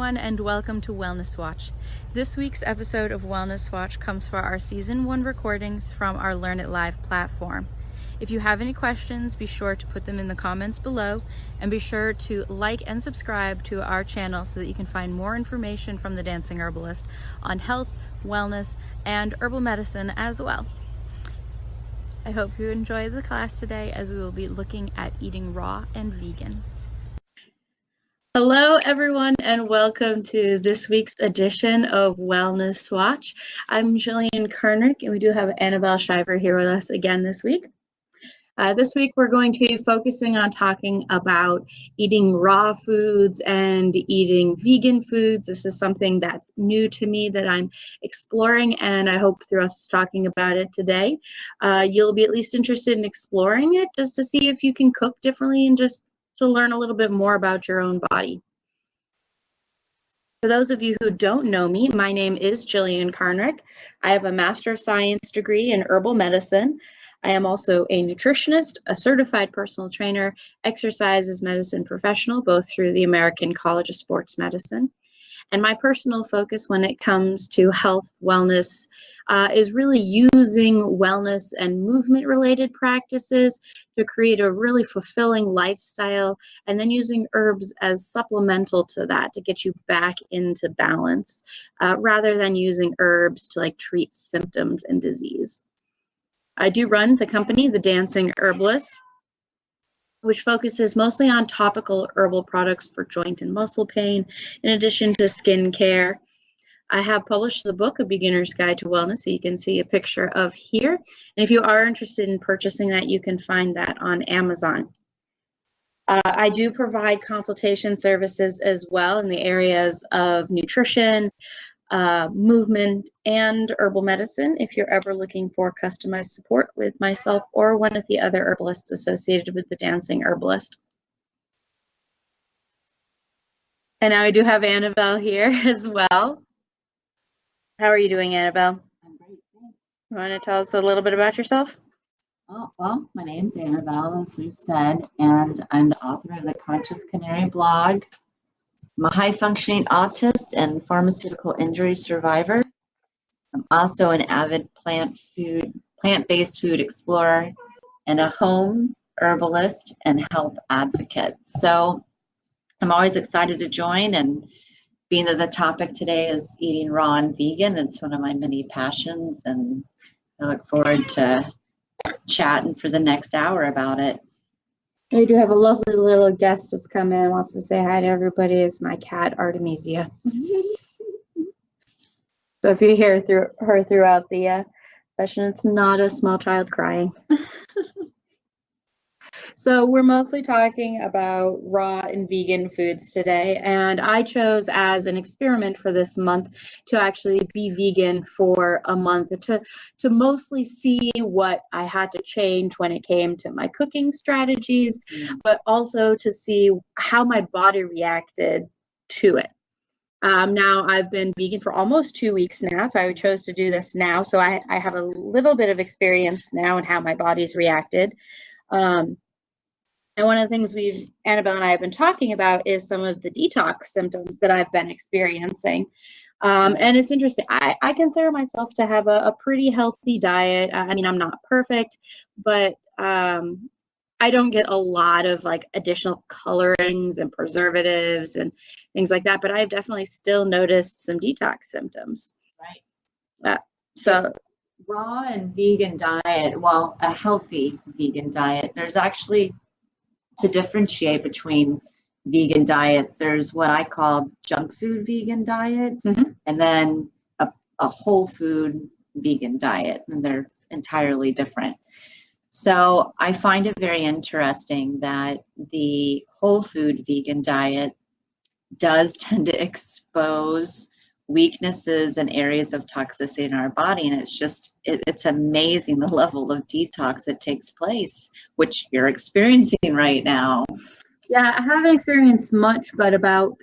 everyone, and welcome to Wellness Watch. This week's episode of Wellness Watch comes for our Season 1 recordings from our Learn It Live platform. If you have any questions, be sure to put them in the comments below, and be sure to like and subscribe to our channel so that you can find more information from the Dancing Herbalist on health, wellness, and herbal medicine as well. I hope you enjoy the class today, as we will be looking at eating raw and vegan. Hello everyone, and welcome to this week's edition of Wellness Watch. I'm Jillian Kernick, and we do have Annabelle Shiver here with us again this week. This week we're going to be focusing on talking about eating raw foods and eating vegan foods. This is something that's new to me that I'm exploring, and I hope through us talking about it today, you'll be at least interested in exploring it just to see if you can cook differently and just to learn a little bit more about your own body. For those of you who don't know me, my name is Jillian Kernick. I have a Master of Science degree in herbal medicine. I am also a nutritionist, a certified personal trainer, exercise medicine professional, both through the American College of Sports Medicine. And my personal focus when it comes to health, wellness, is really using wellness and movement-related practices to create a really fulfilling lifestyle, and then using herbs as supplemental to that to get you back into balance, rather than using herbs to treat symptoms and disease. I do run the company, The Dancing Herbalist, which focuses mostly on topical herbal products for joint and muscle pain, in addition to skin care. I have published the book, A Beginner's Guide to Wellness, that you can see a picture of here. And if you are interested in purchasing that, you can find that on Amazon. I do provide consultation services as well in the areas of nutrition, movement, and herbal medicine if you're ever looking for customized support with myself or one of the other herbalists associated with the Dancing Herbalist. And now I do have Annabelle here as well. How are you doing, Annabelle? I'm great, thanks. You want to tell us a little bit about yourself? Oh, well, my name's Annabelle, as we've said, and I'm the author of the Conscious Canary blog. I'm a high-functioning autist and pharmaceutical injury survivor. I'm also an avid plant-based food explorer and a home herbalist and health advocate. So I'm always excited to join, and being that the topic today is eating raw and vegan, it's one of my many passions, and I look forward to chatting for the next hour about it. We do have a lovely little guest that's come in, wants to say hi to everybody. It's my cat, Artemisia. So if you hear her throughout the session, it's not a small child crying. So we're mostly talking about raw and vegan foods today, and I chose as an experiment for this month to actually be vegan for a month to mostly see what I had to change when it came to my cooking strategies, but also to see how my body reacted to it. Now I've been vegan for almost 2 weeks now, so I chose to do this now. So I have a little bit of experience now in how my body's reacted. And one of the things Annabelle and I have been talking about is some of the detox symptoms that I've been experiencing. And it's interesting. I consider myself to have a pretty healthy diet. I mean, I'm not perfect, but I don't get a lot of additional colorings and preservatives and things like that. But I've definitely still noticed some detox symptoms. Right. So raw and vegan diet, well, a healthy vegan diet, there's actually, to differentiate between vegan diets, there's what I call junk food vegan diet, and then a whole food vegan diet, and they're entirely different. So I find it very interesting that the whole food vegan diet does tend to expose weaknesses and areas of toxicity in our body, and it's amazing the level of detox that takes place, which you're experiencing right now. Yeah, I haven't experienced much, but about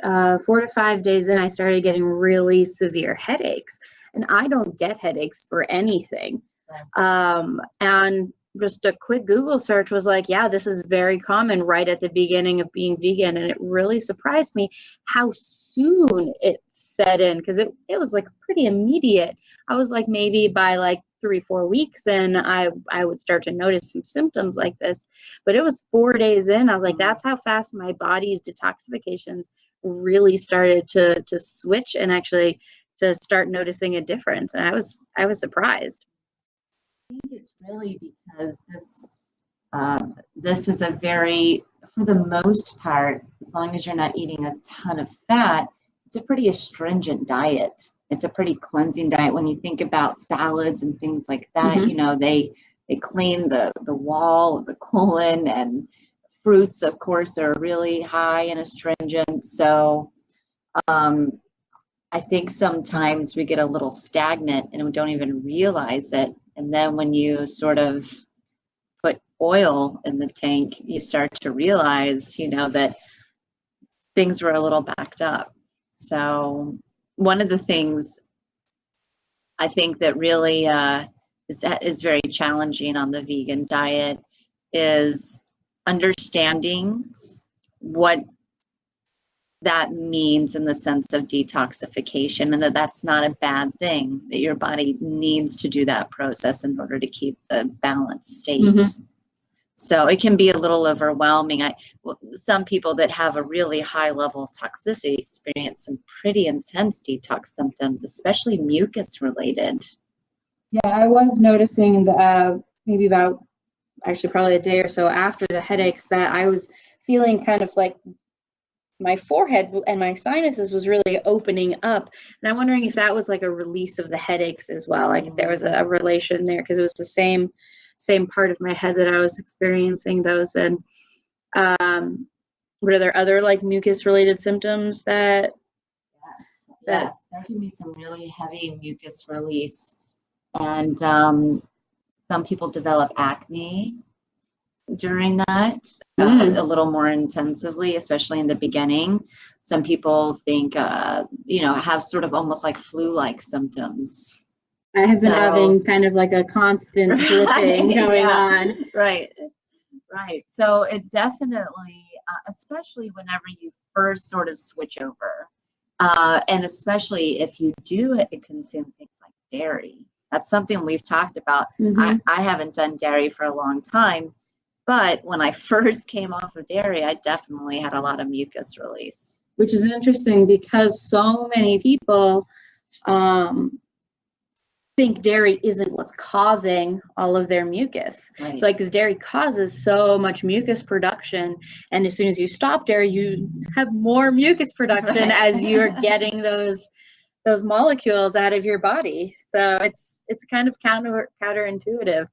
4 to 5 days in, I started getting really severe headaches, and I don't get headaches for anything. And just a quick Google search was like, yeah, this is very common right at the beginning of being vegan. And it really surprised me how soon it set in, because it was like pretty immediate. I was like, maybe by like 3-4 weeks and I would start to notice some symptoms like this. But it was 4 days in. I was like, that's how fast my body's detoxifications really started to switch and actually to start noticing a difference. And I was surprised. I think it's really because this is a very, for the most part, as long as you're not eating a ton of fat, it's a pretty astringent diet. It's a pretty cleansing diet. When you think about salads and things like that, Mhm. you know, they clean the wall of the colon, and fruits, of course, are really high in astringent. So I think sometimes we get a little stagnant and we don't even realize it. And then when you sort of put oil in the tank, you start to realize, you know, that things were a little backed up. So one of the things I think that really is very challenging on the vegan diet is understanding what that means in the sense of detoxification, and that that's not a bad thing, that your body needs to do that process in order to keep the balanced state. Mhm. So it can be a little overwhelming. Some people that have a really high level of toxicity experience some pretty intense detox symptoms, especially mucus related. Yeah, I was noticing maybe about actually probably a day or so after the headaches that I was feeling kind of like my forehead and my sinuses was really opening up. And I'm wondering if that was like a release of the headaches as well, like if there was a relation there, because it was the same part of my head that I was experiencing those. And were there other like mucus related symptoms that Yes, there can be some really heavy mucus release. And some people develop acne during that a little more intensively, especially in the beginning. Some people think, you know, have sort of almost like flu-like symptoms. I have been having kind of like a constant dripping going on. Right. So it definitely, especially whenever you first sort of switch over, and especially if you do consume things like dairy. That's something we've talked about. I haven't done dairy for a long time, but when I first came off of dairy, I definitely had a lot of mucus release. Which is interesting because so many people think dairy isn't what's causing all of their mucus. Right. So like, because dairy causes so much mucus production, and as soon as you stop dairy, you have more mucus production as you're getting those molecules out of your body. So it's kind of counterintuitive.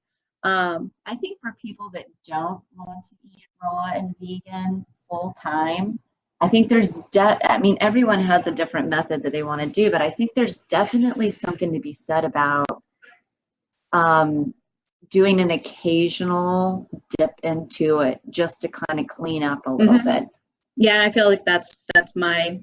I think for people that don't want to eat raw and vegan full time, I think there's, I mean, everyone has a different method that they want to do, but I think there's definitely something to be said about doing an occasional dip into it just to kind of clean up a little bit. Yeah, I feel like that's my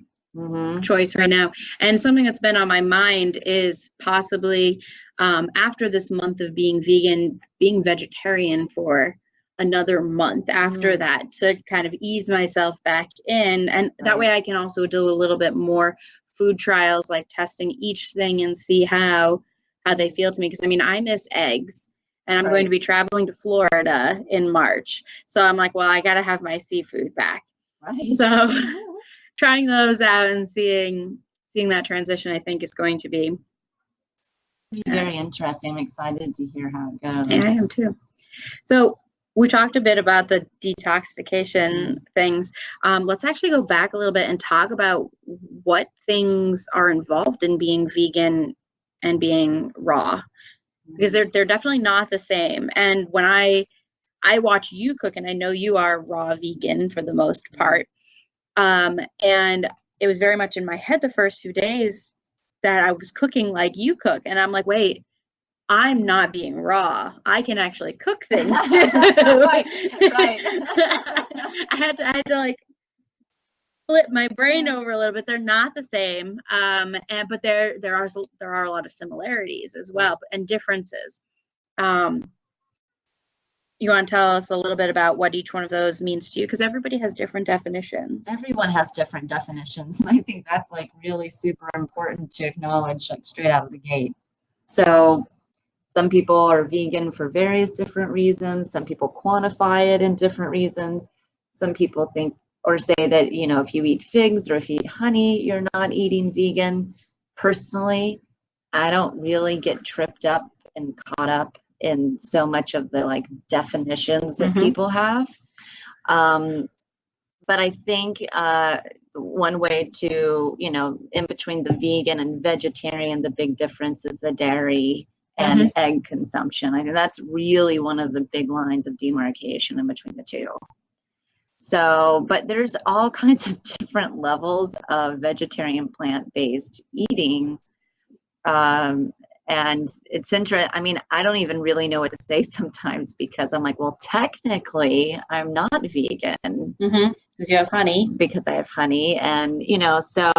choice right now. And something that's been on my mind is possibly after this month of being vegan, being vegetarian for another month after that, to kind of ease myself back in. And that way I can also do a little bit more food trials, like testing each thing and see how they feel to me. Because I mean, I miss eggs. And I'm going to be traveling to Florida in March. So I'm like, well, I got to have my seafood back. Right. So trying those out and seeing that transition, I think, is going to be very interesting. I'm excited to hear how it goes. Yeah, I am too. So we talked a bit about the detoxification things. Let's actually go back a little bit and talk about what things are involved in being vegan and being raw, because they're definitely not the same. And when I watch you cook, and I know you are raw vegan for the most part, and it was very much in my head the first few days that I was cooking like you cook, and I'm like, wait, I'm not being raw. I can actually cook things too. Right. I had to like flip my brain over a little bit. They're not the same, but there are a lot of similarities as well, and differences. You want to tell us a little bit about what each one of those means to you? Because everybody has different definitions. Everyone has different definitions, and I think that's like really super important to acknowledge, like straight out of the gate. So some people are vegan for various different reasons. Some people quantify it in different reasons. Some people think or say that, you know, if you eat figs or if you eat honey, you're not eating vegan. Personally, I don't really get tripped up and caught up in so much of the like definitions that people have. But I think one way to, you know, in between the vegan and vegetarian, the big difference is the dairy and egg consumption. I think that's really one of the big lines of demarcation in between the two. So, but there's all kinds of different levels of vegetarian plant-based eating. And it's interesting. I mean, I don't even really know what to say sometimes because I'm like, well, technically I'm not vegan. Because you have honey. Because I have honey, and you know, so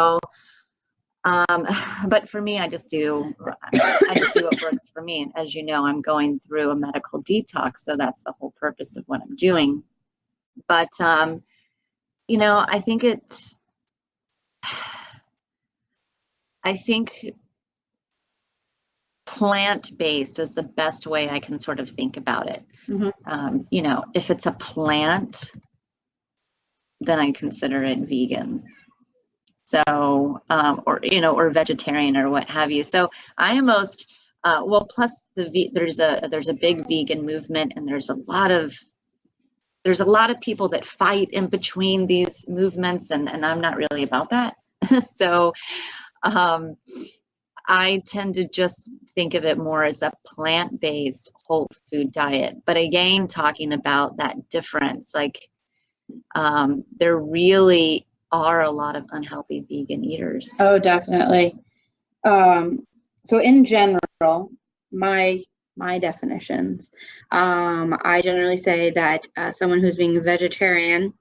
but for me, I just do what works for me. And as you know, I'm going through a medical detox, so that's the whole purpose of what I'm doing. But you know, I think plant-based is the best way I can sort of think about it. You know, if it's a plant, then I consider it vegan. So, or, you know, or vegetarian or what have you. So I almost, well, plus there's a big vegan movement, and there's a lot of people that fight in between these movements, and I'm not really about that. So, I tend to just think of it more as a plant-based whole food diet. But again, talking about that difference, like there really are a lot of unhealthy vegan eaters. Oh, definitely. So in general, my definitions, I generally say that someone who's being vegetarian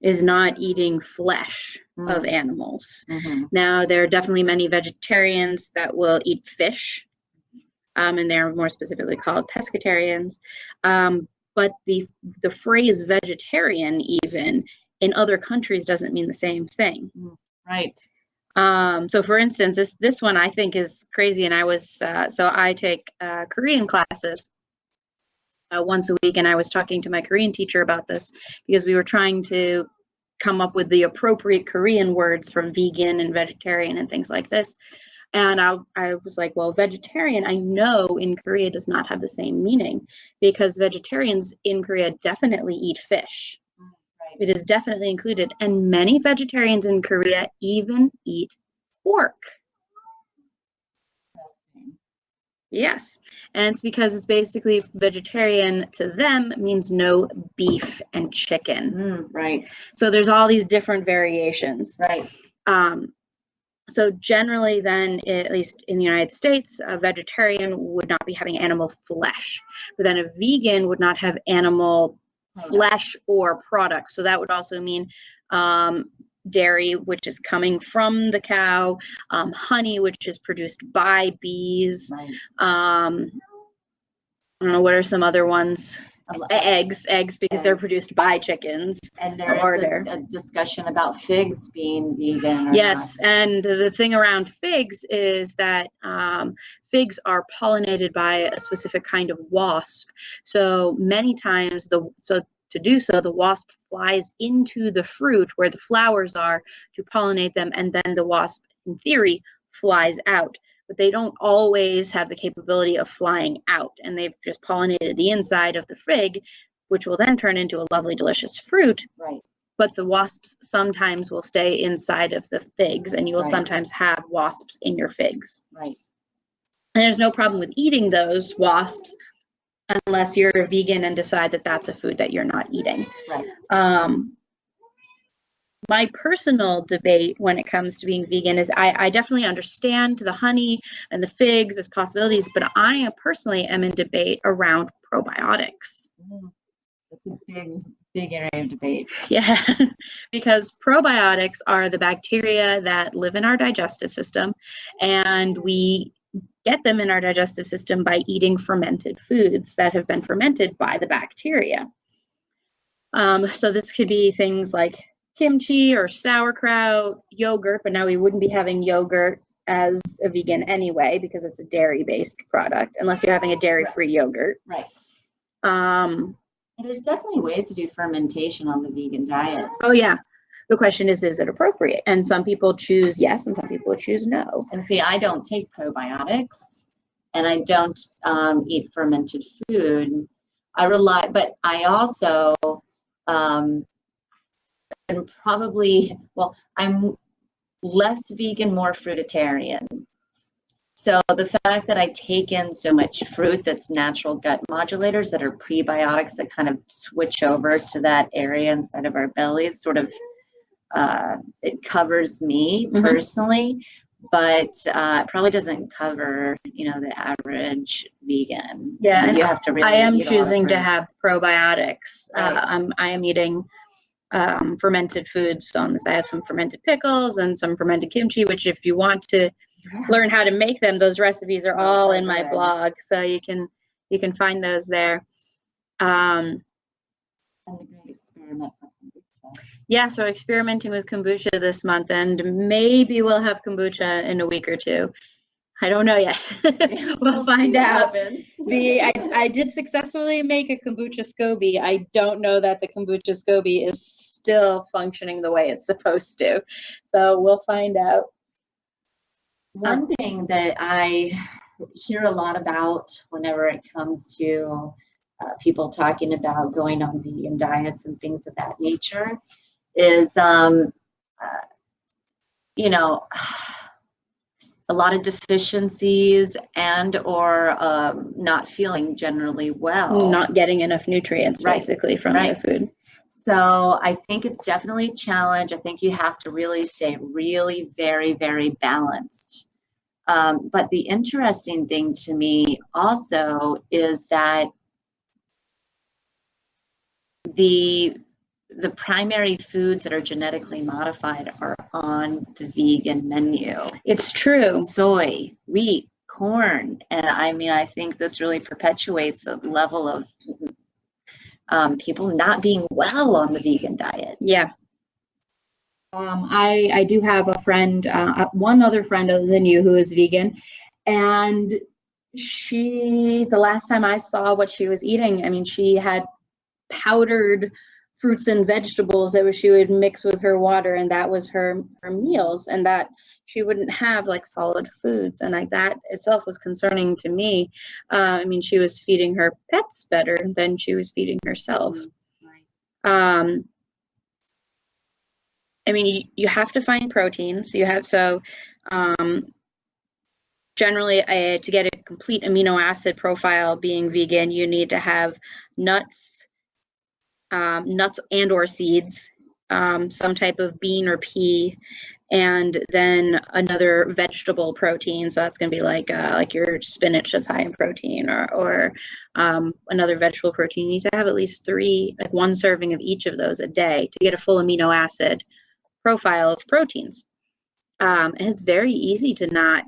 is not eating flesh of animals. Now, there are definitely many vegetarians that will eat fish, and they're more specifically called pescatarians. But the phrase vegetarian, even in other countries, doesn't mean the same thing. Right. So for instance, this one I think is crazy, and I was so I take Korean classes once a week, and I was talking to my Korean teacher about this because we were trying to come up with the appropriate Korean words for vegan and vegetarian and things like this. And I was like, well, vegetarian, I know in Korea does not have the same meaning, because vegetarians in Korea definitely eat fish. It is definitely included. And many vegetarians in Korea even eat pork. Yes. And it's because it's basically vegetarian to them means no beef and chicken. Right. So there's all these different variations. Right. So generally then, at least in the United States, a vegetarian would not be having animal flesh. But then a vegan would not have animal flesh or products. So that would also mean dairy, which is coming from the cow, honey, which is produced by bees. Right. I don't know, what are some other ones? Eggs, because they're produced by chickens. And there is a discussion about figs being vegan or yes, not. And the thing around figs is that figs are pollinated by a specific kind of wasp. So many times, to do so, the wasp flies into the fruit where the flowers are to pollinate them, and then the wasp, in theory, flies out. But they don't always have the capability of flying out, and they've just pollinated the inside of the fig, which will then turn into a lovely, delicious fruit. Right. But the wasps sometimes will stay inside of the figs, and you will sometimes have wasps in your figs. Right. And there's no problem with eating those wasps unless you're a vegan and decide that that's a food that you're not eating. Right. My personal debate when it comes to being vegan is I definitely understand the honey and the figs as possibilities, but I personally am in debate around probiotics. That's a big area of debate. Yeah, because probiotics are the bacteria that live in our digestive system, and we get them in our digestive system by eating fermented foods that have been fermented by the bacteria. So this could be things like kimchi or sauerkraut, yogurt, but now we wouldn't be having yogurt as a vegan anyway because it's a dairy-based product, unless you're having a dairy-free yogurt. Right. And there's definitely ways to do fermentation on the vegan diet. Oh yeah. The question is it appropriate? And some people choose yes, and some people choose no. And see, I don't take probiotics, and I don't eat fermented food. I rely, but I also am probably, well, I'm less vegan, more fruitarian. So the fact that I take in so much fruit that's natural gut modulators that are prebiotics that kind of switch over to that area inside of our bellies, sort of, it covers me personally, but it probably doesn't cover, the average vegan. Yeah, you have to really. I am choosing to have probiotics. Right. I am eating fermented foods on this. I have some fermented pickles and some fermented kimchi, which if you want to learn how to make them, those recipes are all in my blog, so you can find those there. And the great experiment for kombucha. Yeah, so experimenting with kombucha this month, and maybe we'll have kombucha in a week or two. I don't know yet. We'll find out. I did successfully make a kombucha SCOBY. I don't know that the kombucha SCOBY is still functioning the way it's supposed to. So we'll find out. One thing that I hear a lot about whenever it comes to people talking about going on vegan diets and things of that nature is, a lot of deficiencies and or not feeling generally well. Not getting enough nutrients, basically, from their food. So I think it's definitely a challenge. I think you have to really stay really very, very balanced. But the interesting thing to me also is that the primary foods that are genetically modified are on the vegan menu. It's true. Soy, wheat, corn. And I think this really perpetuates a level of people not being well on the vegan diet. Yeah. I do have a friend, one other friend other than you who is vegan, and the last time I saw what she was eating, she had powdered fruits and vegetables that she would mix with her water, and that was her meals, and that she wouldn't have like solid foods, and like that itself was concerning to me. She was feeding her pets better than she was feeding herself. You have to find proteins. Generally, to get a complete amino acid profile being vegan, you need to have nuts and or seeds, some type of bean or pea, and then another vegetable protein. So that's going to be like your spinach that's high in protein, or another vegetable protein. You need to have at least 3, like 1 serving of each of those a day to get a full amino acid profile of proteins. And it's very easy to not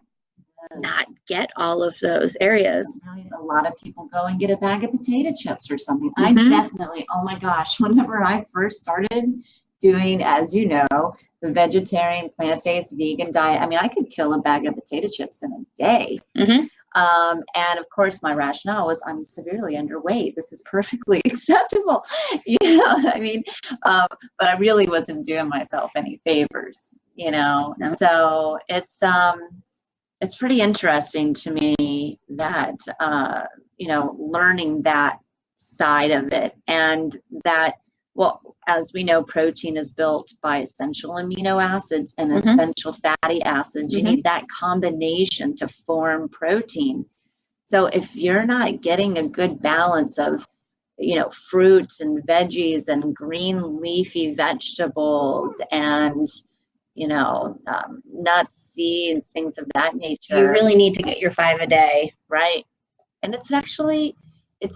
get all of those areas. A lot of people go and get a bag of potato chips or something. I definitely, oh my gosh, whenever I first started doing, as you know, the vegetarian, plant-based, vegan diet, I could kill a bag of potato chips in a day. And of course, my rationale was I'm severely underweight. This is perfectly acceptable. But I really wasn't doing myself any favors, No. So it's pretty interesting to me that, learning that side of it, and that, as we know, protein is built by essential amino acids and essential fatty acids. You need that combination to form protein. So if you're not getting a good balance of, fruits and veggies and green leafy vegetables and nuts, seeds, things of that nature. You really need to get your 5 a day. Right. And it's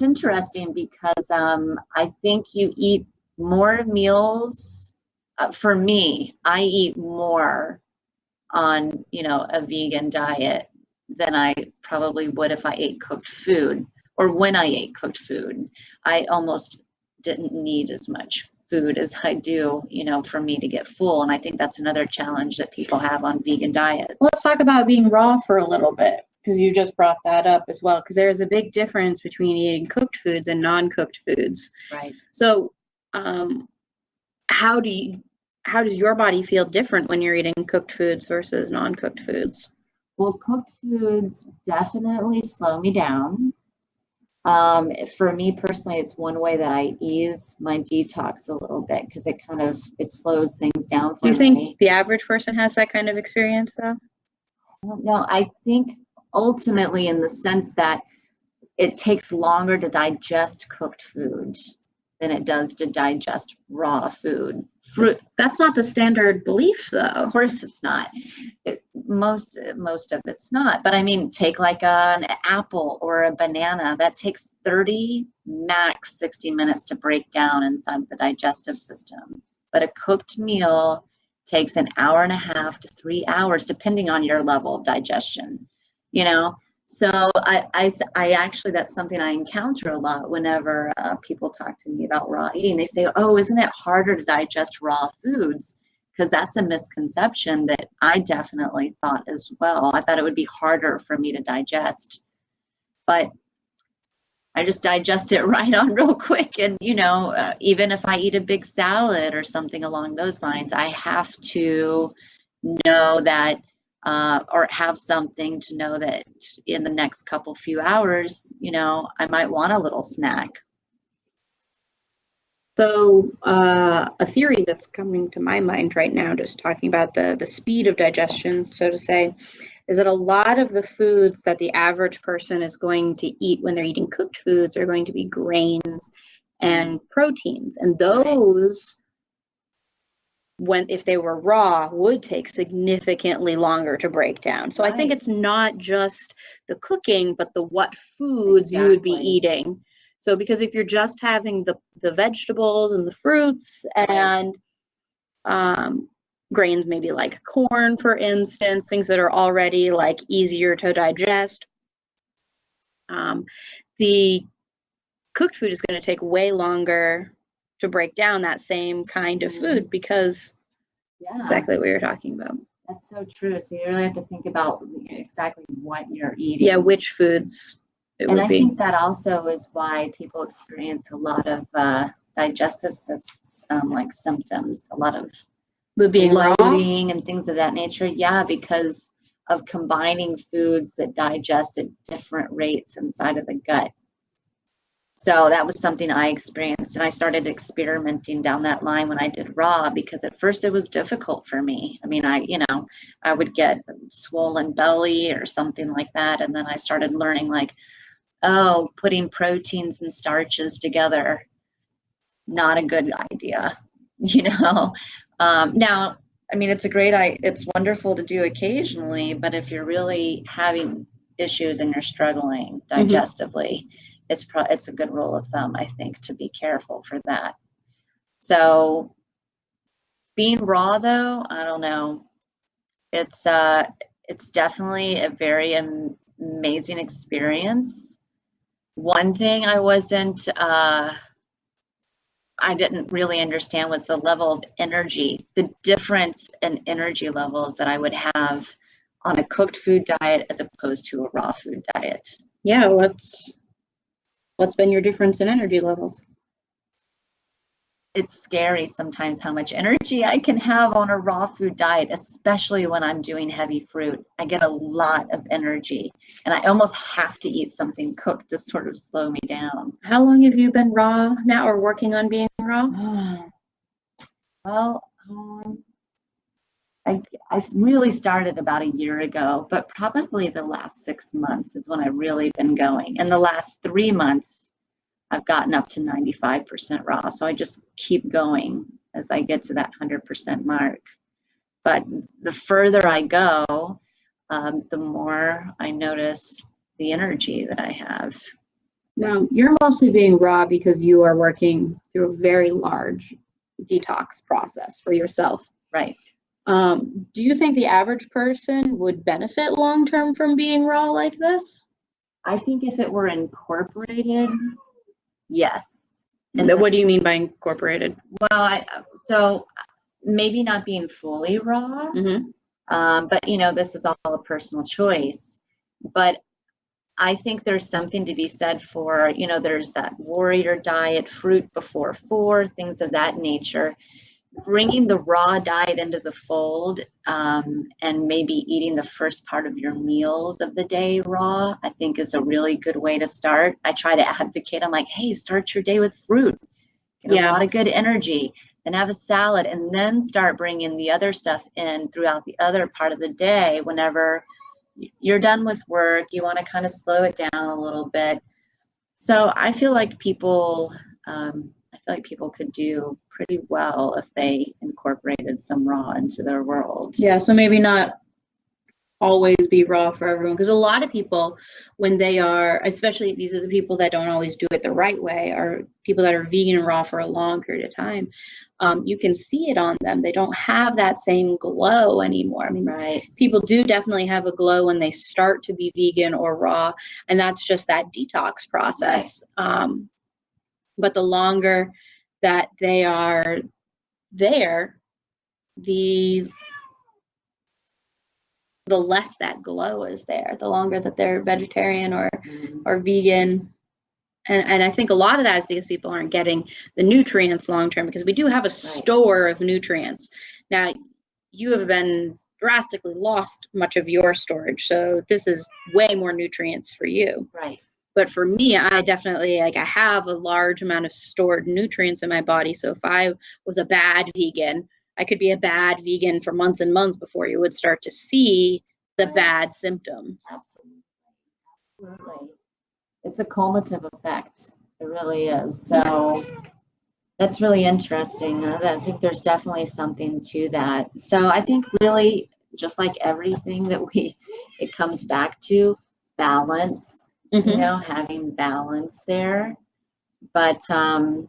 interesting because I think you eat more meals. For me, I eat more on, a vegan diet than I probably would if I ate cooked food, or when I ate cooked food. I almost didn't need as much food as I do, you know, for me to get full. And I think that's another challenge that people have on vegan diets. Let's talk about being raw for a little bit, because you just brought that up as well, because there's a big difference between eating cooked foods and non-cooked foods. Right. So how does your body feel different when you're eating cooked foods versus non-cooked foods? Well, cooked foods definitely slow me down. For me personally, it's one way that I ease my detox a little bit, because it slows things down for me. Do you think the average person has that kind of experience though? No, I think ultimately in the sense that it takes longer to digest cooked food than it does to digest raw food. Fruit. That's not the standard belief though. Of course it's not. Most of it's not. But I mean, take like an apple or a banana. That takes 30, max 60 minutes to break down inside the digestive system. But a cooked meal takes an hour and a half to 3 hours, depending on your level of digestion, you know? So I actually, that's something I encounter a lot whenever people talk to me about raw eating. They say, oh, isn't it harder to digest raw foods? Because that's a misconception that I definitely thought as well. I thought it would be harder for me to digest, but I just digest it right on real quick. And, you know, even if I eat a big salad or something along those lines, I have to know that or have something to know that in the next few hours, you know, I might want a little snack. So a theory that's coming to my mind right now, just talking about the speed of digestion, so to say, is that a lot of the foods that the average person is going to eat when they're eating cooked foods are going to be grains and proteins. And those, if they were raw, would take significantly longer to break down. So right. I think it's not just the cooking, but the what foods you would be eating. So because if you're just having the vegetables and the fruits and grains, maybe like corn, for instance, things that are already like easier to digest, the cooked food is going to take way longer to break down that same kind of food, because exactly what you're talking about. That's so true. So you really have to think about exactly what you're eating. Yeah, which foods it would be. And I think that also is why people experience a lot of digestive like symptoms, a lot of bloating and things of that nature. Yeah, because of combining foods that digest at different rates inside of the gut. So that was something I experienced, and I started experimenting down that line when I did raw, because at first it was difficult for me. I mean, I would get swollen belly or something like that, and then I started learning like, oh, putting proteins and starches together, not a good idea, you know. Now, I mean, it's wonderful to do occasionally, but if you're really having issues and you're struggling digestively, it's a good rule of thumb, I think, to be careful for that. So being raw, though, I don't know. It's definitely a very amazing experience. One thing I didn't really understand was the level of energy, the difference in energy levels that I would have on a cooked food diet as opposed to a raw food diet. Yeah, what's been your difference in energy levels? It's scary sometimes how much energy I can have on a raw food diet, especially when I'm doing heavy fruit. I get a lot of energy, and I almost have to eat something cooked to sort of slow me down. How long have you been raw now, or working on being raw? Well, I really started about a year ago, but probably the last 6 months is when I've really been going. And the last 3 months, I've gotten up to 95% raw. So I just keep going as I get to that 100% mark. But the further I go, the more I notice the energy that I have. Now, you're mostly being raw because you are working through a very large detox process for yourself. Right. Do you think the average person would benefit long term from being raw like this? I think if it were incorporated, yes. And what do you mean by incorporated? Well, so maybe not being fully raw, but you know, this is all a personal choice. But I think there's something to be said for, you know, there's that warrior diet, fruit before four, things of that nature. Bringing the raw diet into the fold, and maybe eating the first part of your meals of the day raw, I think is a really good way to start. I try to advocate. I'm like, hey, start your day with fruit. Get a lot of good energy, then have a salad, and then start bringing the other stuff in throughout the other part of the day. Whenever you're done with work, you want to kind of slow it down a little bit. So I feel like people could do pretty well if they incorporated some raw into their world. Yeah, so maybe not always be raw for everyone, because a lot of people, when they are, especially these are the people that don't always do it the right way, or people that are vegan and raw for a long period of time, you can see it on them. They don't have that same glow anymore. I mean, people do definitely have a glow when they start to be vegan or raw, and that's just that detox process. But the longer that they are there, the less that glow is there, the longer that they're vegetarian or vegan. And I think a lot of that is because people aren't getting the nutrients long term, because we do have a store of nutrients. Now, you have been drastically lost much of your storage, so this is way more nutrients for you. Right. But for me, I definitely, I have a large amount of stored nutrients in my body. So if I was a bad vegan, I could be a bad vegan for months and months before you would start to see the bad symptoms. Absolutely. It's a cumulative effect. It really is. So that's really interesting. I think there's definitely something to that. So I think really, just like everything that it comes back to balance, you know, having balance there. But I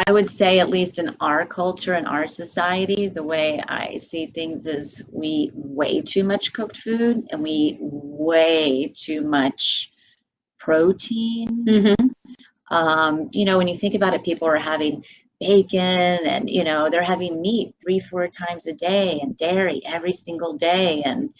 would say, at least in our culture, in our society, the way I see things is we eat way too much cooked food, and we eat way too much protein. You know, when you think about it, people are having bacon, and, you know, they're having meat 3-4 times a day, and dairy every single day. And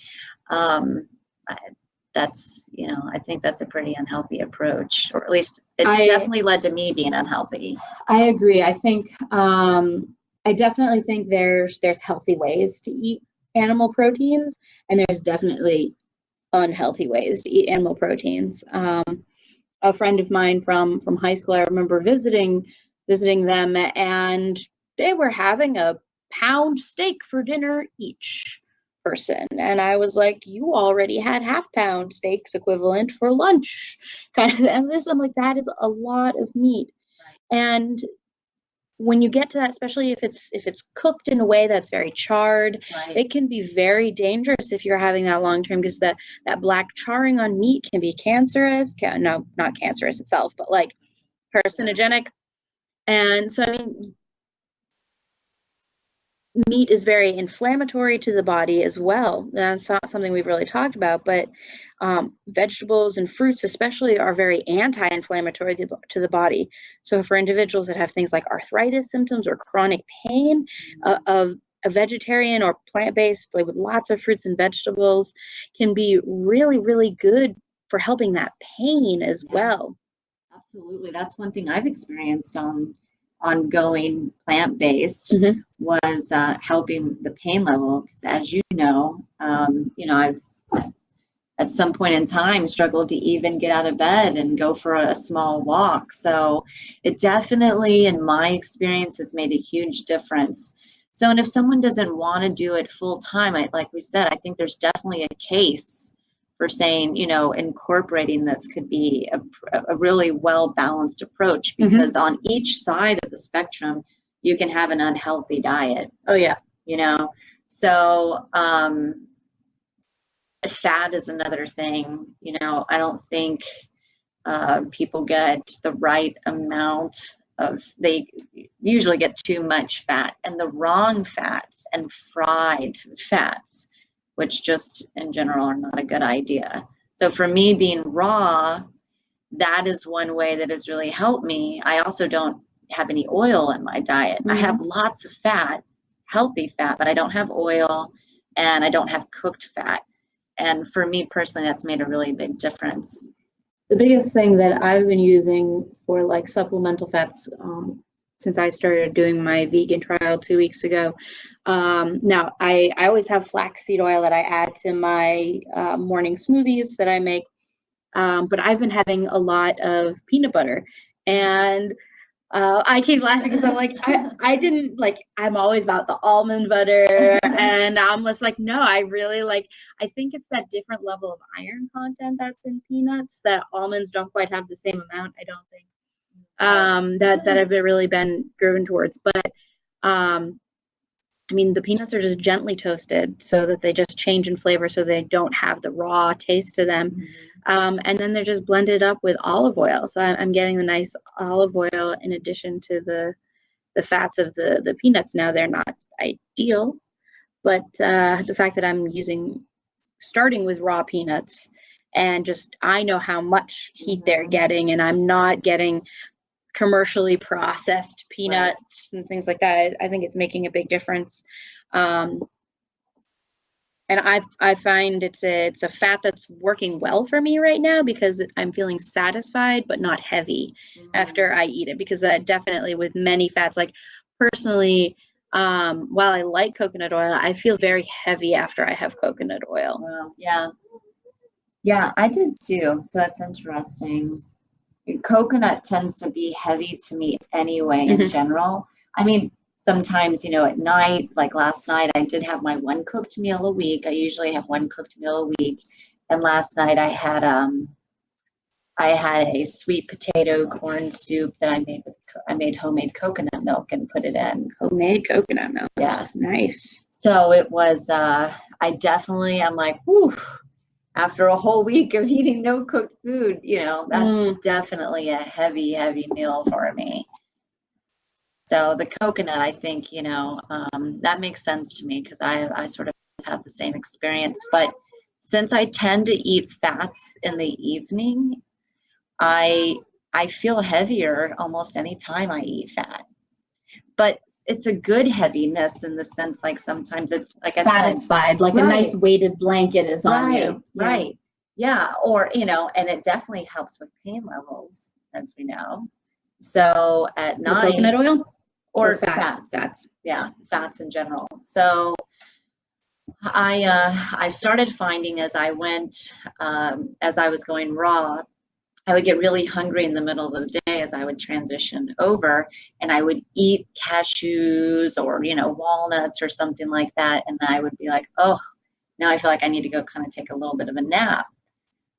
that's, you know, I think that's a pretty unhealthy approach, or at least it definitely led to me being unhealthy. I agree. I think, I definitely think there's healthy ways to eat animal proteins, and there's definitely unhealthy ways to eat animal proteins. A friend of mine from high school, I remember visiting them, and they were having a pound steak for dinner each person, and I was like, you already had half-pound steaks equivalent for lunch, kind of. And this, I'm like, that is a lot of meat. And when you get to that, especially if it's cooked in a way that's very charred, it can be very dangerous if you're having that long term, because that black charring on meat can be cancerous. No, not cancerous itself, but like carcinogenic. And so, I mean, meat is very inflammatory to the body as well. That's not something we've really talked about, but vegetables and fruits especially are very anti-inflammatory to the body. So for individuals that have things like arthritis symptoms or chronic pain, of a vegetarian or plant-based, like with lots of fruits and vegetables, can be really, really good for helping that pain as well. Absolutely. That's one thing I've experienced ongoing plant-based was helping the pain level, because as you know, I've at some point in time struggled to even get out of bed and go for a small walk. So it definitely, in my experience, has made a huge difference. So, and if someone doesn't want to do it full time, like we said, I think there's definitely a case for saying, you know, incorporating this could be a really well-balanced approach, because on each side of the spectrum, you can have an unhealthy diet. Oh, yeah. You know, so fat is another thing. You know, I don't think people get the right amount they usually get too much fat, and the wrong fats and fried fats, which just in general are not a good idea. So for me, being raw, that is one way that has really helped me. I also don't have any oil in my diet. I have lots of fat, healthy fat, but I don't have oil and I don't have cooked fat. And for me personally, that's made a really big difference. The biggest thing that I've been using for like supplemental fats, since I started doing my vegan trial 2 weeks ago. Now, I always have flaxseed oil that I add to my morning smoothies that I make, but I've been having a lot of peanut butter. And I keep laughing because I'm like, I didn't like, I'm always about the almond butter. And I'm just like, no, I really like, I think it's that different level of iron content that's in peanuts that almonds don't quite have the same amount, I don't think. That I've really been driven towards. But I mean, the peanuts are just gently toasted so that they just change in flavor so they don't have the raw taste to them. And then they're just blended up with olive oil. So I'm getting the nice olive oil in addition to the fats of the peanuts. Now, they're not ideal, but the fact that I'm starting with raw peanuts and just, I know how much heat they're getting, and I'm not getting commercially processed peanuts and things like that. I think it's making a big difference. And I find it's a fat that's working well for me right now because I'm feeling satisfied but not heavy after I eat it, because definitely with many fats, like personally, while I like coconut oil, I feel very heavy after I have coconut oil. Wow. Yeah, I did too. So that's interesting. Coconut tends to be heavy to me anyway in general. I mean, sometimes, at night, like last night, I did have my one cooked meal a week. I usually have one cooked meal a week. And last night I had a sweet potato corn soup that I made homemade coconut milk and put it in. Homemade coconut milk. Yes. Nice. So it was, I'm like, whew. After a whole week of eating no cooked food, that's definitely a heavy, heavy meal for me. So the coconut, I think, that makes sense to me because I sort of have the same experience. But since I tend to eat fats in the evening, I feel heavier almost any time I eat fat. But it's a good heaviness in the sense, like sometimes it's like satisfied, like a nice weighted blanket is on you. Right. Yeah. Or, and it definitely helps with pain levels, as we know. So at night. Coconut oil? Or fats. Yeah, fats in general. So I started finding as I was going raw, I would get really hungry in the middle of the day as I would transition over, and I would eat cashews or, walnuts or something like that. And I would be like, oh, now I feel like I need to go kind of take a little bit of a nap.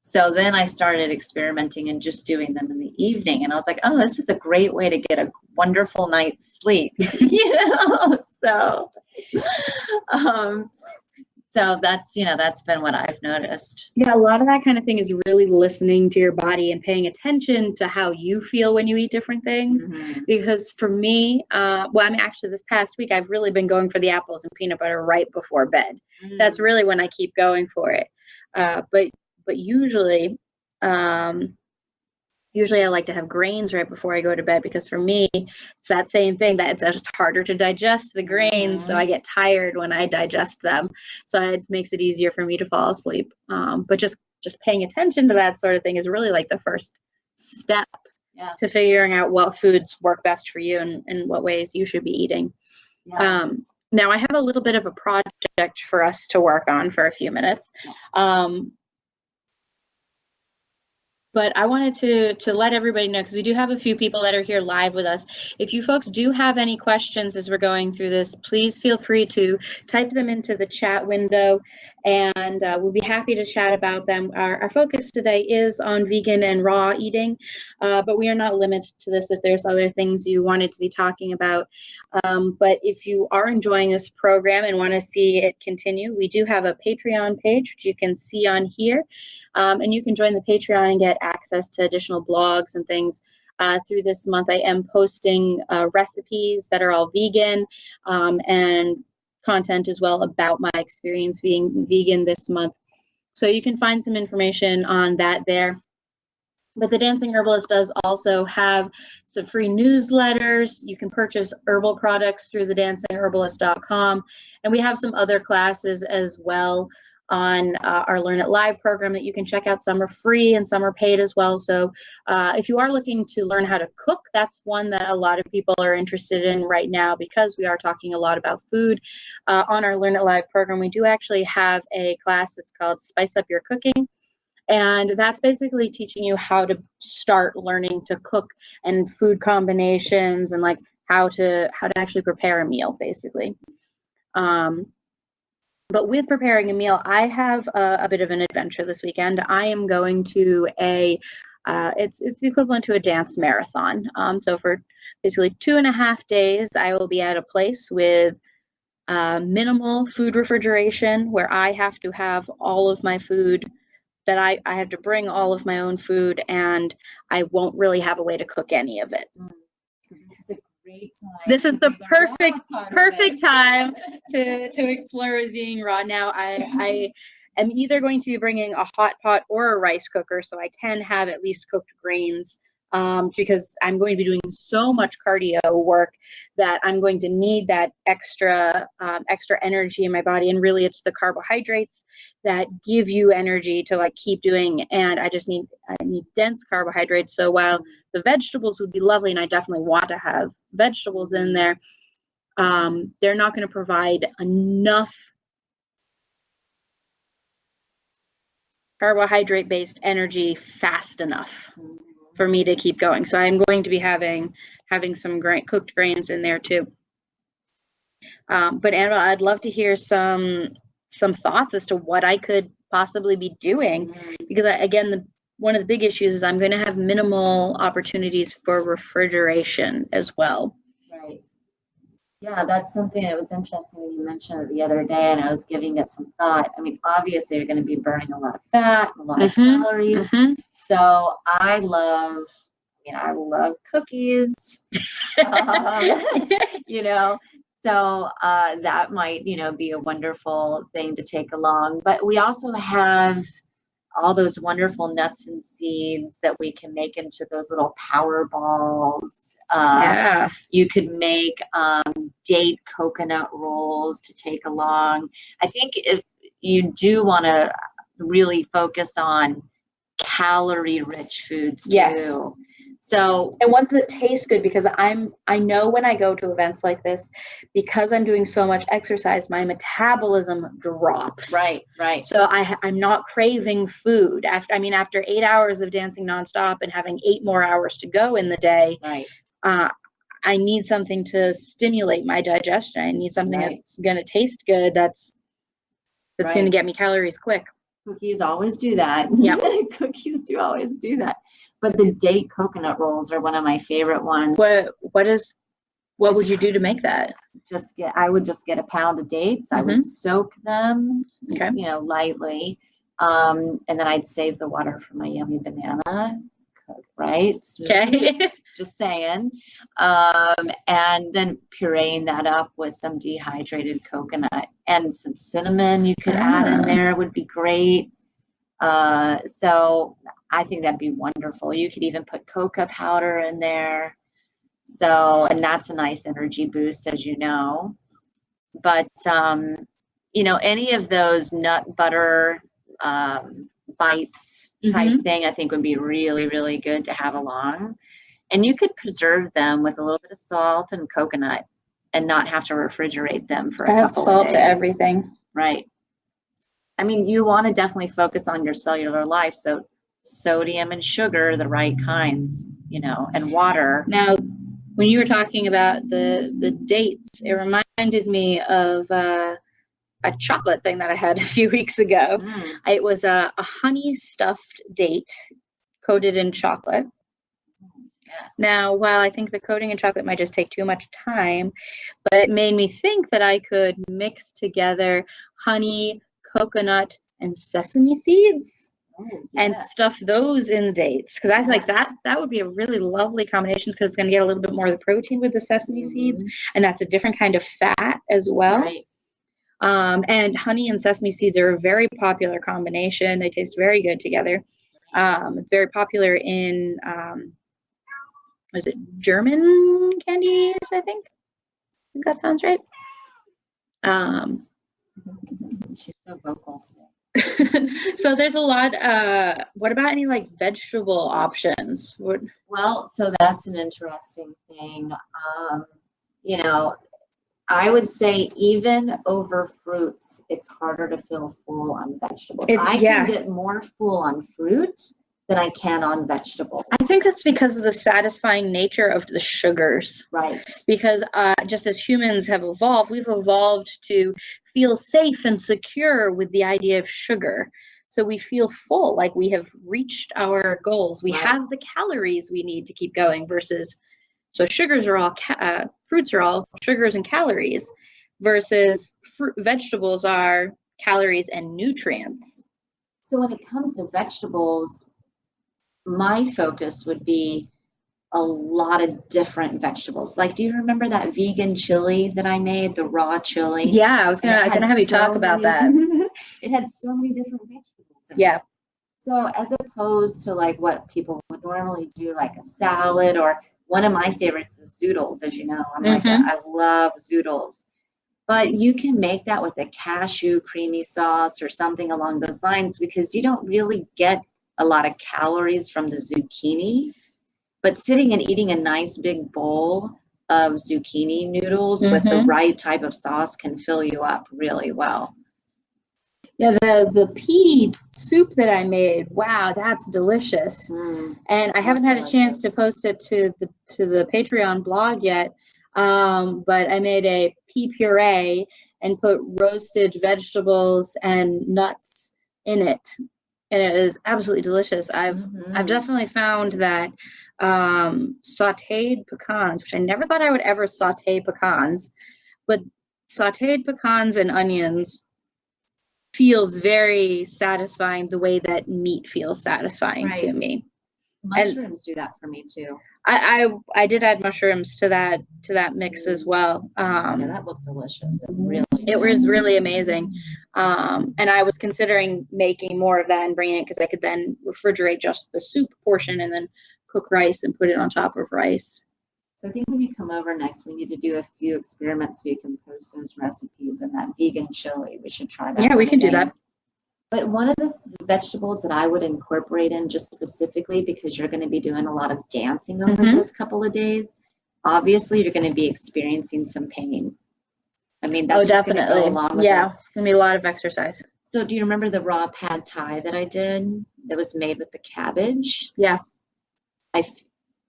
So then I started experimenting and just doing them in the evening. And I was like, oh, this is a great way to get a wonderful night's sleep, So that's been what I've noticed. Yeah, a lot of that kind of thing is really listening to your body and paying attention to how you feel when you eat different things. Because for me, actually this past week, I've really been going for the apples and peanut butter right before bed. That's really when I keep going for it. But usually I like to have grains right before I go to bed, because for me, it's that same thing that it's harder to digest the grains. So I get tired when I digest them. So it makes it easier for me to fall asleep. But just paying attention to that sort of thing is really like the first step to figuring out what foods work best for you and what ways you should be eating. Now I have a little bit of a project for us to work on for a few minutes. But I wanted to let everybody know, because we do have a few people that are here live with us. If you folks do have any questions as we're going through this, please feel free to type them into the chat window, and we'll be happy to chat about them. Our focus today is on vegan and raw eating, but we are not limited to this if there's other things you wanted to be talking about. But if you are enjoying this program and want to see it continue, we do have a Patreon page, which you can see on here. And you can join the Patreon and get access to additional blogs and things through this month. I am posting recipes that are all vegan, and content as well about my experience being vegan this month. So you can find some information on that there. But the Dancing Herbalist does also have some free newsletters. You can purchase herbal products through thedancingherbalist.com. And we have some other classes as well on our Learn It Live program that you can check out. Some are free and some are paid as well. So if you are looking to learn how to cook, that's one that a lot of people are interested in right now, because we are talking a lot about food. On our Learn It Live program, we do actually have a class that's called Spice Up Your Cooking. And that's basically teaching you how to start learning to cook and food combinations and like how to actually prepare a meal, basically. But with preparing a meal, I have a bit of an adventure this weekend. I am going to it's the equivalent to a dance marathon. So for basically 2.5 days, I will be at a place with minimal food refrigeration, where I have to have all of my food, that I have to bring all of my own food, and I won't really have a way to cook any of it. So this is a great time. This is the perfect time to explore being raw. Now I am either going to be bringing a hot pot or a rice cooker, so I can have at least cooked grains, because I'm going to be doing so much cardio work that I'm going to need that extra energy in my body. And really, it's the carbohydrates that give you energy to like keep doing. And I need dense carbohydrates. So while the vegetables would be lovely, and I definitely want to have vegetables in there, they're not going to provide enough carbohydrate-based energy fast enough for me to keep going. So I'm going to be having some cooked grains in there too. But Annabelle, I'd love to hear some thoughts as to what I could possibly be doing, because one of the big issues is I'm going to have minimal opportunities for refrigeration as well. Right. Yeah, that's something that was interesting when you mentioned it the other day, and I was giving it some thought. I mean, obviously, you're going to be burning a lot of fat, a lot of calories. So I love cookies. So that might, be a wonderful thing to take along. But we also have all those wonderful nuts and seeds that we can make into those little power balls. You could make date coconut rolls to take along. I think if you do want to really focus on calorie-rich foods too. Yes. So, and ones that taste good, because I know when I go to events like this, because I'm doing so much exercise, my metabolism drops. Right. So I'm not craving food after 8 hours of dancing nonstop and having 8 more hours to go in the day. Right. I need something to stimulate my digestion. I need something that's going to taste good. That's going to get me calories quick. Cookies always do that. Yeah. Cookies do always do that. But the date coconut rolls are one of my favorite ones. What would you do to make that? I would just get a pound of dates. I would soak them, lightly. And then I'd save the water for my yummy banana. Right? Okay. Just saying. And then pureeing that up with some dehydrated coconut and some cinnamon you could add in there would be great. So I think that'd be wonderful. You could even put cocoa powder in there. So, and that's a nice energy boost, as you know. But, any of those nut butter bites type thing, I think would be really, really good to have along. And you could preserve them with a little bit of salt and coconut and not have to refrigerate them for a couple of days. Add salt to everything. Right. I mean, you want to definitely focus on your cellular life. So sodium and sugar, the right kinds, and water. Now, when you were talking about the dates, it reminded me of a chocolate thing that I had a few weeks ago. It was a honey stuffed date coated in chocolate. Yes. Now, while I think the coating in chocolate might just take too much time, but it made me think that I could mix together honey, coconut, and sesame seeds. and stuff those in dates, because I feel like that would be a really lovely combination, because it's going to get a little bit more of the protein with the sesame seeds, and that's a different kind of fat as well. Right. And honey and sesame seeds are a very popular combination. They taste very good together. Very popular in was it German candies, I think that sounds right. She's so vocal today. So there's a lot. What about any like vegetable options? Well, so that's an interesting thing. You know, I would say even over fruits, it's harder to feel full on vegetables. I can get more full on fruit than I can on vegetables. I think that's because of the satisfying nature of the sugars. Right. Because just as humans have evolved, we've evolved to feel safe and secure with the idea of sugar. So we feel full, like we have reached our goals. We have the calories we need to keep going versus, so sugars are all, fruits are all sugars and calories, versus vegetables are calories and nutrients. So when it comes to vegetables, my focus would be a lot of different vegetables. Like, do you remember that vegan chili that I made, the raw chili? Yeah, I was gonna have you talk about that. It had so many different vegetables in it. So as opposed to like what people would normally do, like a salad, or one of my favorites is zoodles, as you know. I love zoodles. But you can make that with a cashew creamy sauce or something along those lines, because you don't really get a lot of calories from the zucchini. But sitting and eating a nice big bowl of zucchini noodles with the right type of sauce can fill you up really well. Yeah, the pea soup that I made, wow, that's delicious. And I haven't had a chance to post it to the Patreon blog yet, but I made a pea puree and put roasted vegetables and nuts in it, and it is absolutely delicious. I've definitely found that sauteed pecans, which I never thought I would ever saute pecans, but sauteed pecans and onions feels very satisfying, the way that meat feels satisfying to me. Mushrooms do that for me too. I did add mushrooms to that mix as well. Yeah, that looked delicious. It was really amazing. And I was considering making more of that and bringing it, because I could then refrigerate just the soup portion and then cook rice and put it on top of rice. So I think when you come over next, we need to do a few experiments so you can post those recipes, and that vegan chili. We should try that. Yeah, we can do that. But one of the vegetables that I would incorporate in, just specifically because you're going to be doing a lot of dancing over those couple of days, obviously you're going to be experiencing some pain. I mean, that's definitely going to go along with it. It's going to be a lot of exercise. So do you remember the raw pad thai that I did that was made with the cabbage? Yeah.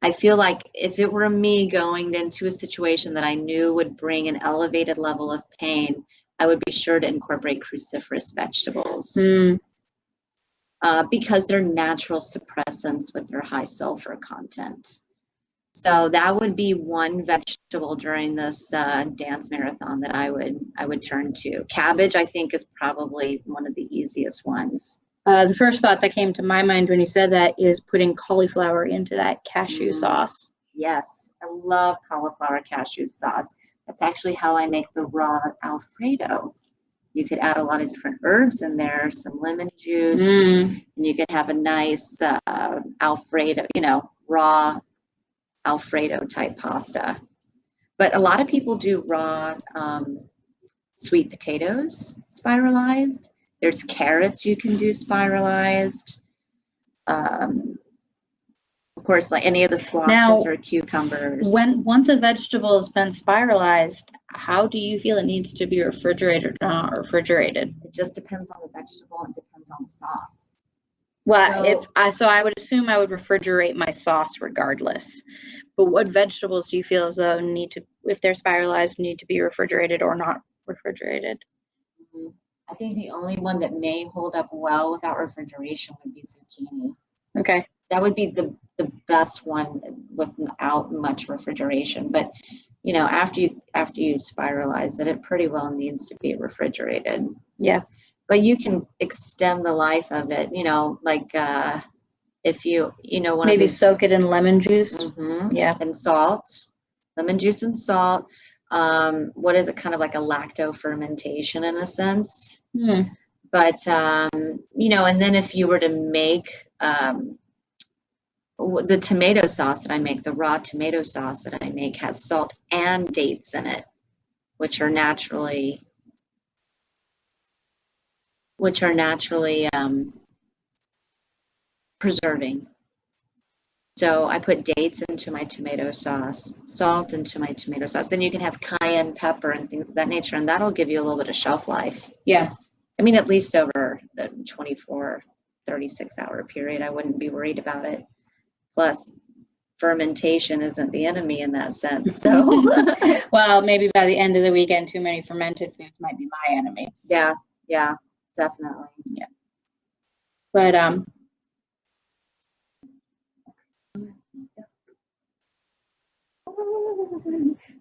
I feel like if it were me going into a situation that I knew would bring an elevated level of pain, I would be sure to incorporate cruciferous vegetables because they're natural suppressants with their high sulfur content. So that would be one vegetable during this dance marathon that I would turn to. Cabbage, I think, is probably one of the easiest ones. The first thought that came to my mind when you said that is putting cauliflower into that cashew sauce. Yes, I love cauliflower cashew sauce. That's actually how I make the raw Alfredo. You could add a lot of different herbs in there, some lemon juice, and you could have a nice Alfredo, raw Alfredo type pasta. But a lot of people do raw sweet potatoes spiralized. There's carrots you can do spiralized. Of course, like any of the squashes or cucumbers. Once a vegetable has been spiralized, how do you feel it needs to be refrigerated or not refrigerated? It just depends on the vegetable and depends on the sauce. Well, so I would assume I would refrigerate my sauce regardless. But what vegetables do you feel as though if they're spiralized, need to be refrigerated or not refrigerated? I think the only one that may hold up well without refrigeration would be zucchini. Okay. That would be the best one without much refrigeration. But after you spiralize it, it pretty well needs to be refrigerated. Yeah. but you can extend the life of it, you know, like if you know, one Maybe of these, soak it in lemon juice. Yeah. and salt, lemon juice and salt. What is it? Kind of like a lacto fermentation in a sense. But you know, and then if you were to make the tomato sauce that I make, the raw tomato sauce that I make has salt and dates in it, which are naturally preserving. So I put dates into my tomato sauce, salt into my tomato sauce. Then you can have cayenne pepper and things of that nature, and that'll give you a little bit of shelf life. Yeah. I mean, at least over the 24, 36-hour period, I wouldn't be worried about it. Plus, fermentation isn't the enemy in that sense. So, well, maybe by the end of the weekend, too many fermented foods might be my enemy. Yeah, definitely. Yeah. But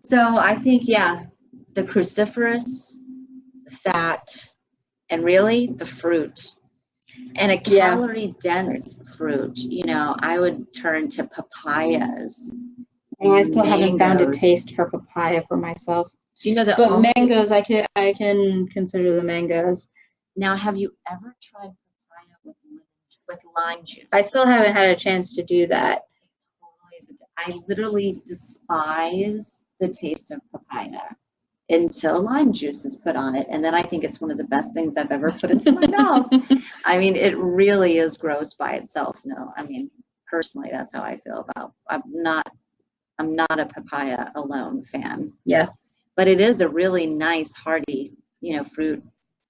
so I think, the cruciferous, the fat, and really the fruit. And a calorie-dense fruit, you know, I would turn to papayas. Oh, I still haven't found a taste for papaya for myself. Do you know that? But mangoes, I can consider the mangoes. Now, have you ever tried papaya with lime juice? I still haven't had a chance to do that. I literally despise the taste of papaya until lime juice is put on it, and then I think it's one of the best things I've ever put into my mouth. I mean, it really is gross by itself. No, I mean, personally, that's how I feel about. I'm not a papaya alone fan. Yeah, but it is a really nice, hearty, you know, fruit.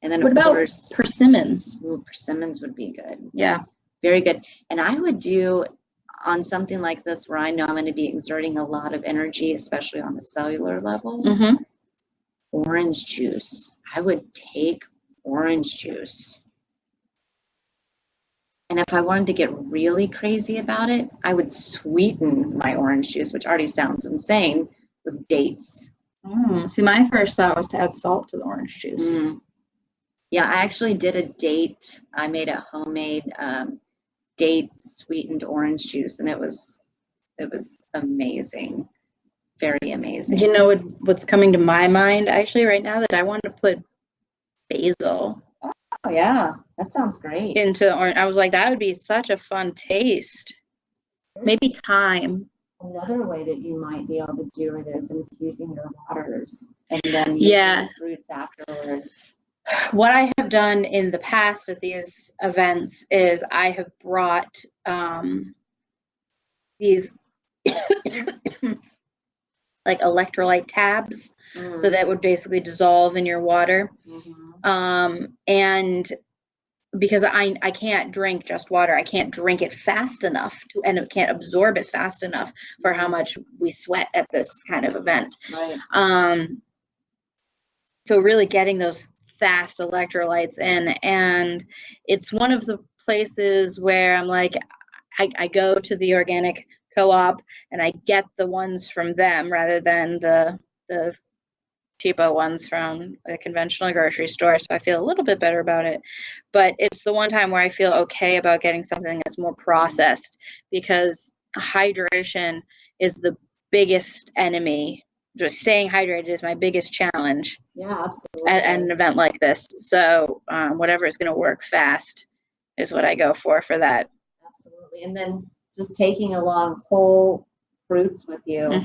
And then what of about course, persimmons? Ooh, persimmons would be good. Yeah, very good. And I would do on something like this where I know I'm going to be exerting a lot of energy, especially on the cellular level. Orange juice. I would take orange juice. And if I wanted to get really crazy about it, I would sweeten my orange juice, which already sounds insane, with dates. See, my first thought was to add salt to the orange juice. Yeah, I actually did a date. I made a homemade date sweetened orange juice, and it was amazing. Very amazing. You know what's coming to my mind actually right now, that I want to put basil. Oh yeah, that sounds great. Into orange. I was like, that would be such a fun taste. Maybe thyme. Another way that you might be able to do it is infusing your waters and then using the fruits afterwards. What I have done in the past at these events is I have brought these like electrolyte tabs, so that would basically dissolve in your water. And because I can't drink just water, I can't drink it fast enough to, and it can't absorb it fast enough for how much we sweat at this kind of event. Right. So really getting those fast electrolytes in, and it's one of the places where I'm like, I go to the organic co-op and I get the ones from them rather than the cheapo ones from a conventional grocery store, so I feel a little bit better about it. But it's the one time where I feel okay about getting something that's more processed, because hydration is the biggest enemy. Just staying hydrated is my biggest challenge. Yeah, absolutely. At an event like this. So whatever is going to work fast is what I go for that. Absolutely. And then just taking along whole fruits with you,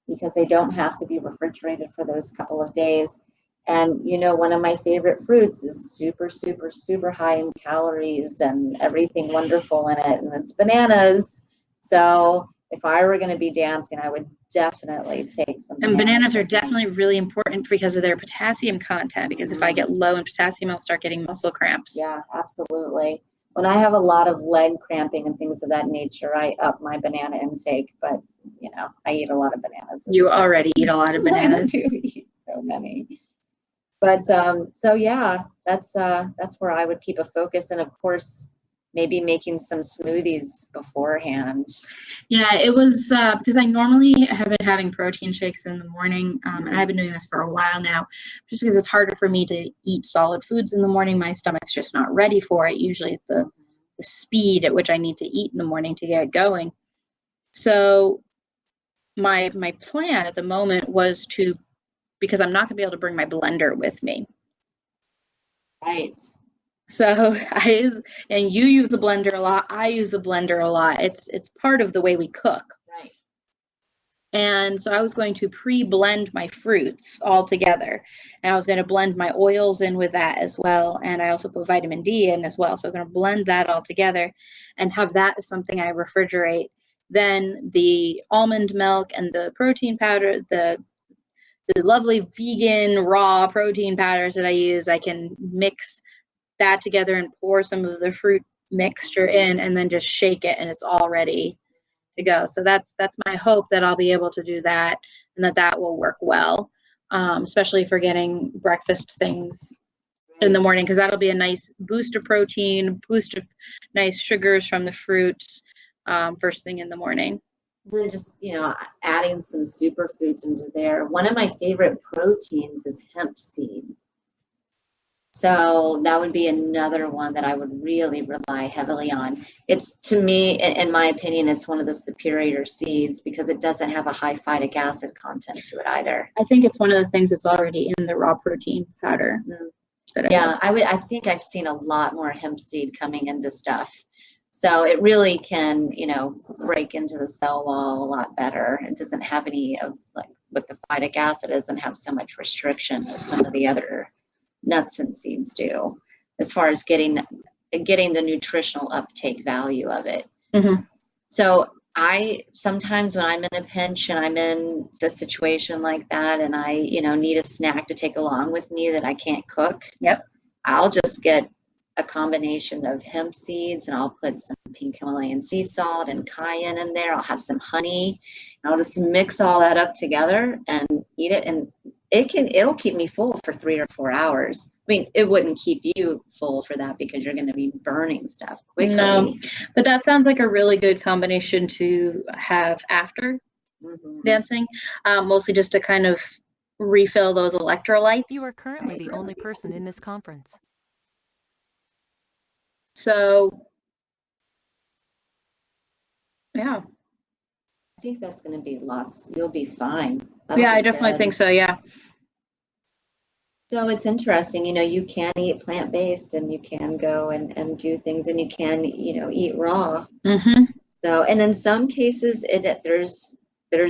because they don't have to be refrigerated for those couple of days. And you know, one of my favorite fruits is super, super, super high in calories and everything wonderful in it, and it's bananas. So if I were going to be dancing, I would definitely take some. And bananas are definitely really important because of their potassium content, because if I get low in potassium, I'll start getting muscle cramps. Yeah, absolutely. When I have a lot of leg cramping and things of that nature, I up my banana intake, but you know, I eat a lot of bananas. You already eat a lot of bananas. I do eat so many. But so yeah, that's where I would keep a focus. And of course, maybe making some smoothies beforehand. Yeah, it was because I normally have been having protein shakes in the morning, and I've been doing this for a while now, just because it's harder for me to eat solid foods in the morning. My stomach's just not ready for it, usually at the speed at which I need to eat in the morning to get going. So my plan at the moment was to, because I'm not going to be able to bring my blender with me. Right. So and you use the blender a lot. I use the blender a lot. It's part of the way we cook. Right. And so I was going to pre-blend my fruits all together. And I was going to blend my oils in with that as well. And I also put vitamin D in as well. So I'm going to blend that all together and have that as something I refrigerate. Then the almond milk and the protein powder, the lovely vegan raw protein powders that I use, I can mix that together and pour some of the fruit mixture in and then just shake it and it's all ready to go. So that's my hope, that I'll be able to do that and that will work well, especially for getting breakfast things in the morning, because that'll be a nice boost of protein, boost of nice sugars from the fruits first thing in the morning. Then just, adding some superfoods into there. One of my favorite proteins is hemp seed. So that would be another one that I would really rely heavily on. It's, to me, in my opinion, it's one of the superior seeds because it doesn't have a high phytic acid content to it either. I think it's one of the things that's already in the raw protein powder. Yeah, I think I've seen a lot more hemp seed coming into stuff. So it really can, break into the cell wall a lot better. It doesn't have any of, like, with the phytic acid, it doesn't have so much restriction as some of the other nuts and seeds do, as far as getting the nutritional uptake value of it. Mm-hmm. So I sometimes, when I'm in a pinch and I'm in a situation like that and I, need a snack to take along with me that I can't cook, I'll just get a combination of hemp seeds and I'll put some pink Himalayan sea salt and cayenne in there. I'll have some honey. And I'll just mix all that up together and eat it. And it'll keep me full for 3 or 4 hours. I mean, it wouldn't keep you full for that because you're going to be burning stuff quickly. No, but that sounds like a really good combination to have after dancing, mostly just to kind of refill those electrolytes. You are currently the only person in this conference. So, yeah. I think that's going to be lots. You'll be fine. I definitely think so, yeah. So it's interesting, you can eat plant-based and you can go and do things and you can, eat raw. Mm-hmm. So, and in some cases, there's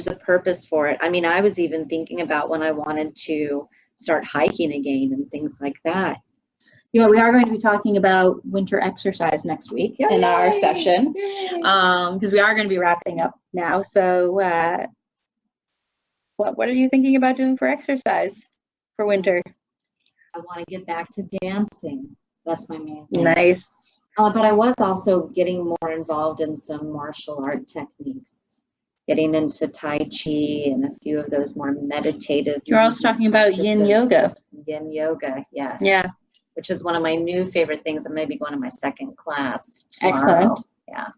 a purpose for it. I mean, I was even thinking about when I wanted to start hiking again and things like that. Yeah, we are going to be talking about winter exercise next week in our session, because we are going to be wrapping up now. So what are you thinking about doing for exercise for winter? I want to get back to dancing. That's my main thing. Nice. But I was also getting more involved in some martial art techniques, getting into Tai Chi and a few of those more meditative. You're also talking about yin yoga. Yin yoga, yes. Yeah. Which is one of my new favorite things. I'm going to be going to my second class tomorrow. Excellent. Yeah.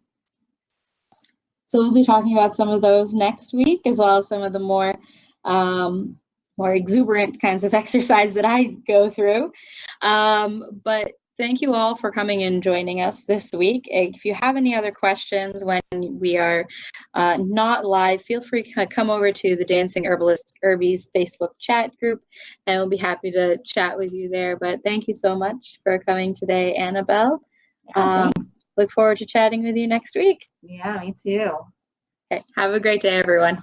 So we'll be talking about some of those next week, as well as some of the more exuberant kinds of exercise that I go through. But thank you all for coming and joining us this week. If you have any other questions when we are not live, feel free to come over to the Dancing Herbalists Herbies Facebook chat group, and we'll be happy to chat with you there. But thank you so much for coming today, Annabelle. Thanks. Look forward to chatting with you next week. Yeah, me too. Okay, have a great day, everyone.